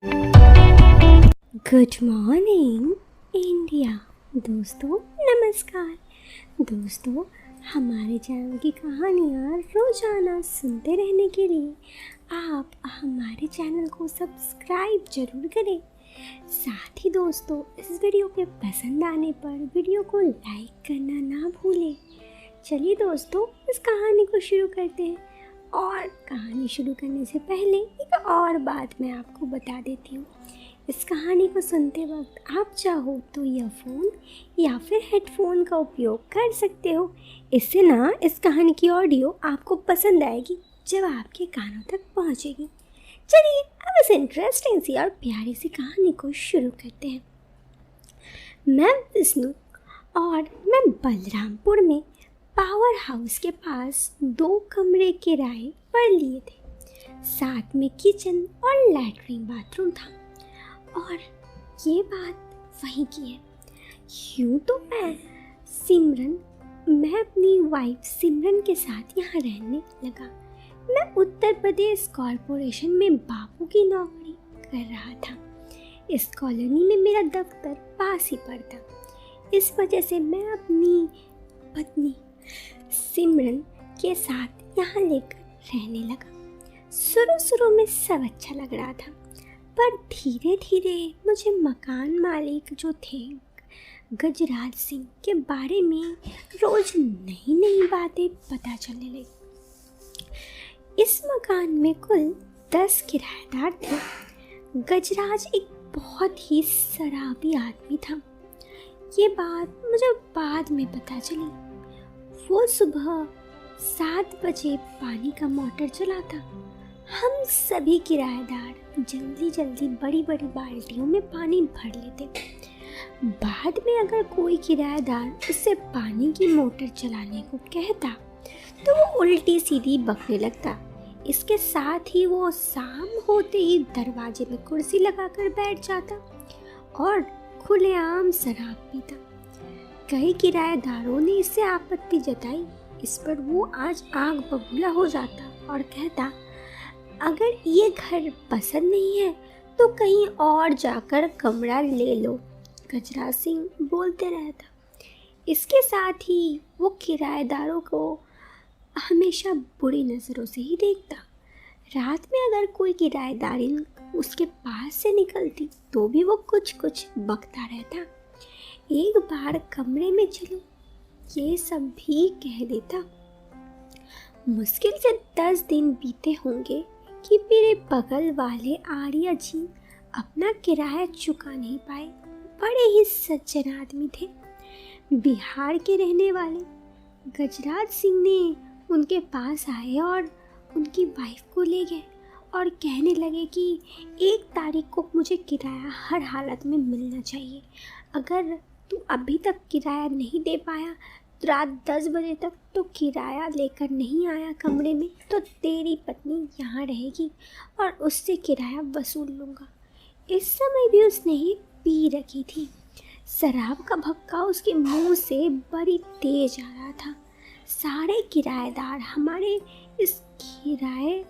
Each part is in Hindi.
Good morning India. दोस्तों नमस्कार। दोस्तों, हमारे चैनल की कहानियाँ रोजाना सुनते रहने के लिए आप हमारे चैनल को सब्सक्राइब जरूर करें। साथ ही दोस्तों, इस वीडियो के पसंद आने पर वीडियो को लाइक करना ना भूलें। चलिए दोस्तों, इस कहानी को शुरू करते हैं। और कहानी शुरू करने से पहले एक और बात मैं आपको बता देती हूँ। इस कहानी को सुनते वक्त आप चाहो तो ईयरफोन या फिर हेडफोन का उपयोग कर सकते हो। इससे ना इस कहानी की ऑडियो आपको पसंद आएगी जब आपके कानों तक पहुँचेगी। चलिए अब इस इंटरेस्टिंग सी और प्यारी सी कहानी को शुरू करते हैं। मैं विष्णु और मैं बलरामपुर में पावर हाउस के पास 2 कमरे किराए पर लिए थे। साथ में किचन और लैट्रिन बाथरूम था। और ये बात वहीं की है। यूँ तो मैं अपनी वाइफ सिमरन के साथ यहाँ रहने लगा। मैं उत्तर प्रदेश कॉरपोरेशन में बापू की नौकरी कर रहा था। इस कॉलोनी में मेरा दफ्तर पास ही पड़ता। इस वजह से मैं अपनी पत्नी सिमरन के साथ यहाँ लेकर रहने लगा। शुरू में सब अच्छा लग रहा था, पर धीरे धीरे मुझे मकान मालिक जो थे गजराज सिंह के बारे में रोज नई बातें पता चलने लगी। इस मकान में कुल 10 किराएदार थे। गजराज एक बहुत ही शराबी आदमी था। ये बात मुझे बाद में पता चली। वो सुबह 7 बजे पानी का मोटर चलाता। हम सभी किराएदार जल्दी बड़ी बाल्टियों में पानी भर लेते। बाद में अगर कोई किराएदार उससे पानी की मोटर चलाने को कहता तो वो उल्टी सीधी बकने लगता। इसके साथ ही वो शाम होते ही दरवाजे में कुर्सी लगाकर बैठ जाता और खुलेआम शराब पीता। कई किराएदारों ने इससे आपत्ति जताई। इस पर वो आज आग बबूला हो जाता और कहता, अगर ये घर पसंद नहीं है तो कहीं और जाकर कमरा ले लो। गजराज सिंह बोलते रहता। इसके साथ ही वो किराएदारों को हमेशा बुरी नज़रों से ही देखता। रात में अगर कोई किराएदारी उसके पास से निकलती तो भी वो कुछ बकता रहता। एक बार कमरे में चलो ये सब भी कह देता। मुश्किल से 10 दिन बीते होंगे कि मेरे बगल वाले आर्या जी अपना किराया चुका नहीं पाए। बड़े ही सज्जन आदमी थे, बिहार के रहने वाले। गजराज सिंह ने उनके पास आए और उनकी वाइफ को ले गए और कहने लगे कि 1 तारीख को मुझे किराया हर हालत में मिलना चाहिए। अगर तू अभी तक किराया नहीं दे पाया, रात 10 बजे तक तो किराया लेकर नहीं आया कमरे में, तो तेरी पत्नी यहाँ रहेगी और उससे किराया वसूल लूँगा। इस समय भी उसने ही पी रखी थी। शराब का भक्का उसके मुंह से बड़ी तेज आ रहा था। सारे किराएदार हमारे इस किराए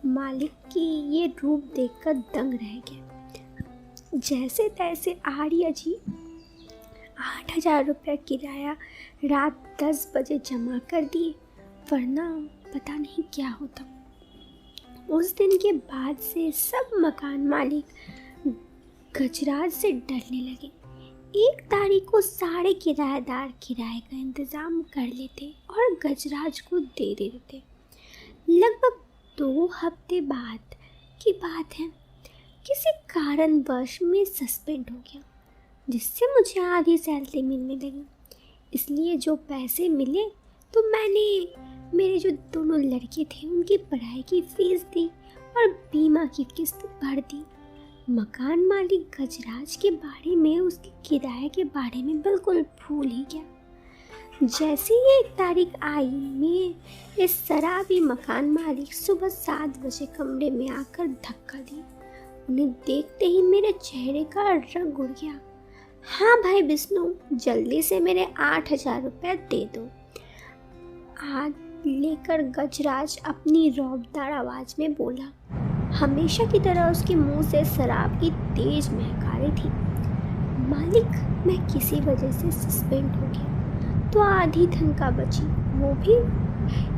मालिक की ये रूप देखकर दंग रह गए। जैसे तैसे आर्या जी 8,000 रुपये किराया रात 10 बजे जमा कर दिए, वरना पता नहीं क्या होता। उस दिन के बाद से सब मकान मालिक गजराज से डरने लगे। 1 तारीख को सारे किराएदार किराए का इंतज़ाम कर लेते और गजराज को दे देते। लगभग 2 हफ्ते बाद की बात है, किसी कारणवश में सस्पेंड हो गया, जिससे मुझे आधी सैलरी मिलने लगी। इसलिए जो पैसे मिले तो मैंने मेरे जो दोनों लड़के थे उनकी पढ़ाई की फीस दी और बीमा की किस्त भर दी। मकान मालिक गजराज के बारे में, उसके किराए के बारे में बिल्कुल भूल ही गया। जैसे ही 1 तारीख आई, मैं इस शराबी मकान मालिक सुबह 7 बजे कमरे में आकर धक्का दिया। उन्हें देखते ही मेरे चेहरे का रंग उड़ गया। हाँ भाई विष्णु, जल्दी से मेरे 8,000 रुपये दे दो। आज लेकर गजराज अपनी रौबदार आवाज़ में बोला। हमेशा की तरह उसके मुंह से शराब की तेज महक आ रही थी। मालिक, मैं किसी वजह से सस्पेंड हो गया तो आधी तनख्वाह बची, वो भी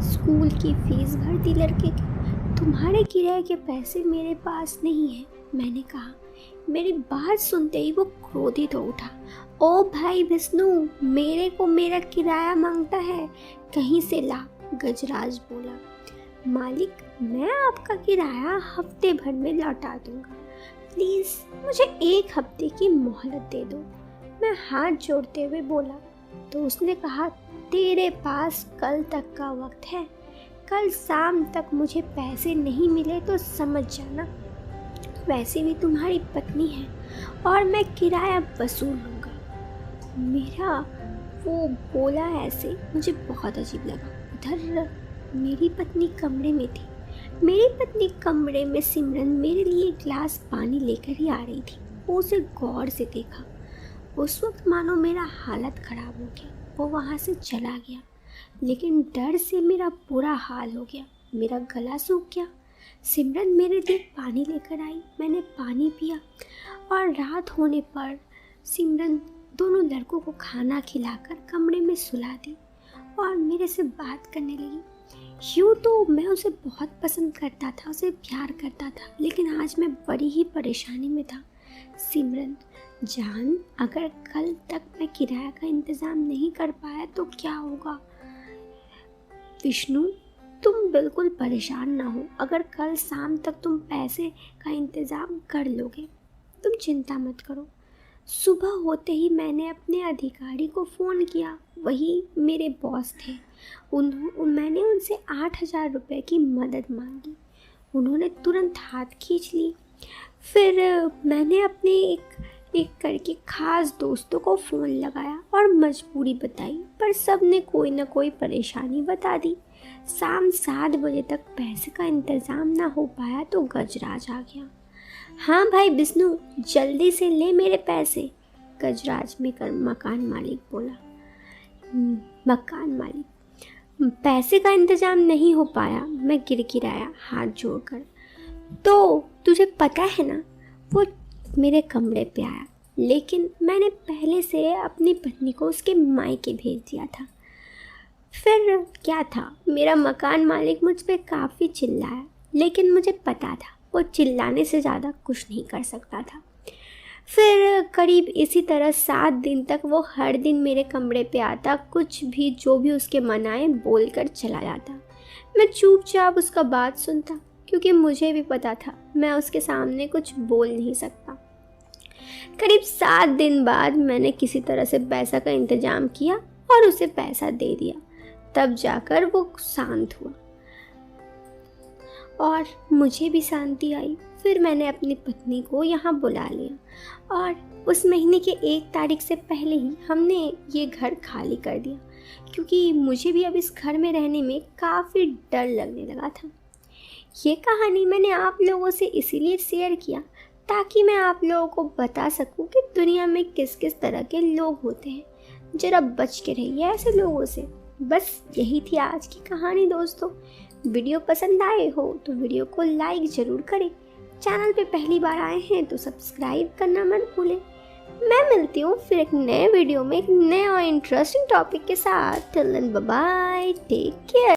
स्कूल की फीस भर दी लड़के की। तुम्हारे किराए के पैसे मेरे पास नहीं है, मैंने कहा। मेरी बात सुनते ही वो क्रोधित हो उठा। ओ भाई विष्णु, मेरे को मेरा किराया मांगता है, कहीं से ला, गजराज बोला। मालिक, मैं आपका किराया हफ्ते भर में लौटा दूंगा, प्लीज़ मुझे 1 हफ्ते की मोहलत दे दो, मैं हाथ जोड़ते हुए बोला। तो उसने कहा, तेरे पास कल तक का वक्त है, कल शाम तक मुझे पैसे नहीं मिले तो समझ जाना, वैसे भी तुम्हारी पत्नी है और मैं किराया वसूल लूँगा। मेरा वो बोला ऐसे मुझे बहुत अजीब लगा। उधर मेरी पत्नी कमरे में थी। मेरी पत्नी कमरे में सिमरन मेरे लिए एक गिलास पानी लेकर ही आ रही थी। वो उसे गौर से देखा। उस वक्त मानो मेरा हालत ख़राब हो गया। वो वहाँ से चला गया, लेकिन डर से मेरा बुरा हाल हो गया, मेरा गला सूख गया। सिमरन मेरे लिए पानी लेकर आई, मैंने पानी पिया और रात होने पर सिमरन दोनों लड़कों को खाना खिलाकर कमरे में सुला दी और मेरे से बात करने लगी। यूँ तो मैं उसे बहुत पसंद करता था, उसे प्यार करता था, लेकिन आज मैं बड़ी ही परेशानी में था। सिमरन जान, अगर कल तक मैं किराया का इंतज़ाम नहीं कर पाया तो क्या होगा? विष्णु, तुम बिल्कुल परेशान ना हो, अगर कल शाम तक तुम पैसे का इंतज़ाम कर लोगे, तुम चिंता मत करो। सुबह होते ही मैंने अपने अधिकारी को फ़ोन किया, वही मेरे बॉस थे। मैंने उनसे 8,000 रुपये की मदद मांगी। उन्होंने तुरंत हाथ खींच ली। फिर मैंने अपने एक करके ख़ास दोस्तों को फ़ोन लगाया और मजबूरी बताई, पर सब ने कोई ना कोई परेशानी बता दी। शाम 7 बजे तक पैसे का इंतज़ाम ना हो पाया तो गजराज आ गया। हाँ भाई विष्णु, जल्दी से ले मेरे पैसे, गजराज में मकान मालिक बोला। मकान मालिक, पैसे का इंतज़ाम नहीं हो पाया, मैं गिड़गिड़ाया हाथ जोड़कर। तो तुझे पता है ना, वो मेरे कमरे पे आया, लेकिन मैंने पहले से अपनी पत्नी को उसके मायके भेज दिया था। फिर क्या था, मेरा मकान मालिक मुझ पे काफ़ी चिल्लाया, लेकिन मुझे पता था वो चिल्लाने से ज़्यादा कुछ नहीं कर सकता था। फिर करीब इसी तरह 7 दिन तक वो हर दिन मेरे कमरे पे आता, कुछ भी जो भी उसके मन आए बोल कर चला जाता। मैं चुपचाप उसका बात सुनता, क्योंकि मुझे भी पता था मैं उसके सामने कुछ बोल नहीं सकता। करीब 7 दिन बाद मैंने किसी तरह से पैसा का इंतज़ाम किया और उसे पैसा दे दिया, तब जाकर वो शांत हुआ और मुझे भी शांति आई। फिर मैंने अपनी पत्नी को यहाँ बुला लिया और उस महीने के 1 तारीख से पहले ही हमने ये घर खाली कर दिया, क्योंकि मुझे भी अब इस घर में रहने में काफ़ी डर लगने लगा था। ये कहानी मैंने आप लोगों से इसीलिए शेयर किया ताकि मैं आप लोगों को बता सकूं कि दुनिया में किस किस तरह के लोग होते हैं। जरा बच के रहिए ऐसे लोगों से। बस यही थी आज की कहानी दोस्तों। वीडियो पसंद आए हो तो वीडियो को लाइक ज़रूर करें। चैनल पे पहली बार आए हैं तो सब्सक्राइब करना मत भूलें। मैं मिलती हूँ फिर एक नए वीडियो में एक नए और इंटरेस्टिंग टॉपिक के साथ। Till then bye bye, take care.